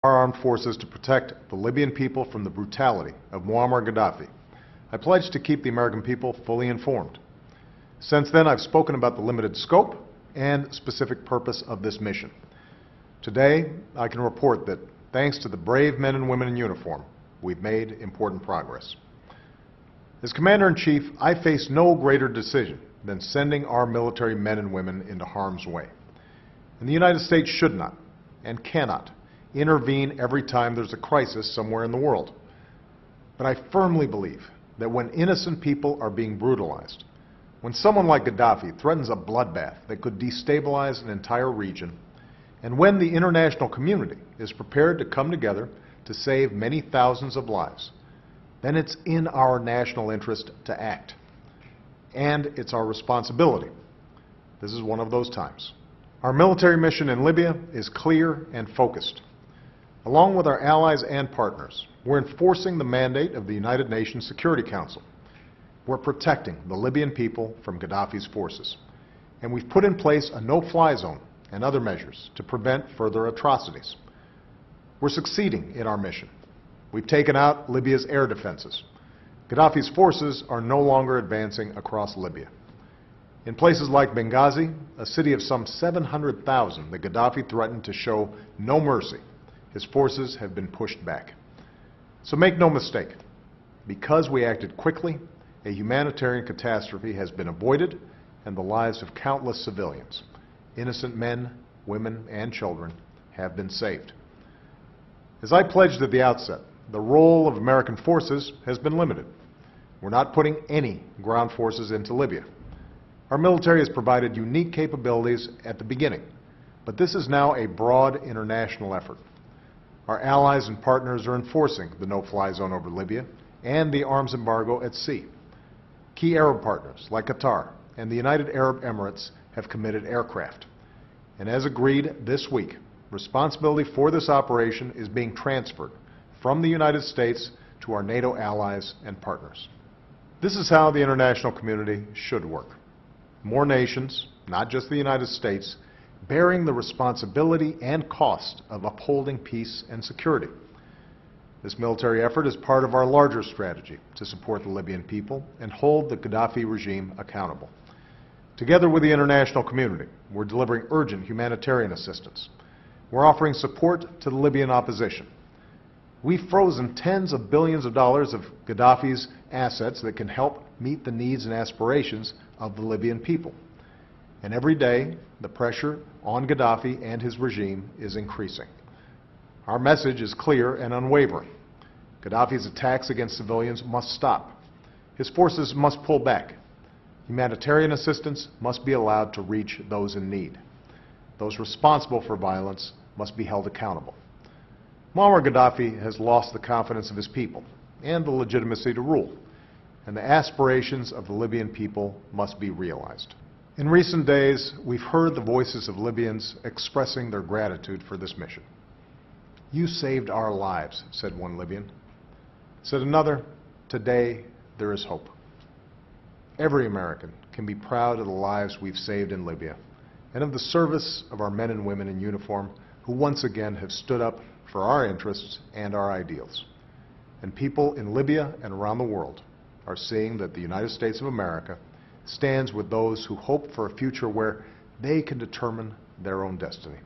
our armed forces to protect the Libyan people from the brutality of Muammar Gaddafi. I pledge to keep the American people fully informed. Since then, I've spoken about the limited scope and specific purpose of this mission. Today, I can report that thanks to the brave men and women in uniform, we've made important progress. As Commander-in-Chief, I face no greater decision than sending our military men and women into harm's way. And the United States should not and cannot intervene every time there's a crisis somewhere in the world. But I firmly believe that when innocent people are being brutalized, when someone like Gaddafi threatens a bloodbath that could destabilize an entire region, and when the international community is prepared to come together to save many thousands of lives, then it's in our national interest to act. And it's our responsibility. This is one of those times. Our military mission in Libya is clear and focused. Along with our allies and partners, we're enforcing the mandate of the United Nations Security Council. We're protecting the Libyan people from Gaddafi's forces. And we've put in place a no-fly zone and other measures to prevent further atrocities. We're succeeding in our mission. We've taken out Libya's air defenses. Gaddafi's forces are no longer advancing across Libya. In places like Benghazi, a city of some 700,000 that Gaddafi threatened to show no mercy, his forces have been pushed back. So make no mistake, because we acted quickly, a humanitarian catastrophe has been avoided and the lives of countless civilians, innocent men, women, and children, have been saved. As I pledged at the outset, the role of American forces has been limited. We're not putting any ground forces into Libya. Our military has provided unique capabilities at the beginning, but this is now a broad international effort. Our allies and partners are enforcing the no-fly zone over Libya and the arms embargo at sea. Key Arab partners like Qatar and the United Arab Emirates have committed aircraft. And as agreed this week, responsibility for this operation is being transferred from the United States to our NATO allies and partners. This is how the international community should work. More nations, not just the United States, bearing the responsibility and cost of upholding peace and security. This military effort is part of our larger strategy to support the Libyan people and hold the Gaddafi regime accountable. Together with the international community, we're delivering urgent humanitarian assistance. We're offering support to the Libyan opposition. We've frozen tens of billions of dollars of Gaddafi's assets that can help meet the needs and aspirations of the Libyan people. And every day, the pressure on Gaddafi and his regime is increasing. Our message is clear and unwavering. Gaddafi's attacks against civilians must stop. His forces must pull back. Humanitarian assistance must be allowed to reach those in need. Those responsible for violence must be held accountable. Muammar Gaddafi has lost the confidence of his people and the legitimacy to rule, and the aspirations of the Libyan people must be realized. In recent days, we've heard the voices of Libyans expressing their gratitude for this mission. "You saved our lives," said one Libyan. Said another, "Today there is hope." Every American can be proud of the lives we've saved in Libya and of the service of our men and women in uniform who once again have stood up for our interests and our ideals. And people in Libya and around the world are seeing that the United States of America stands with those who hope for a future where they can determine their own destiny.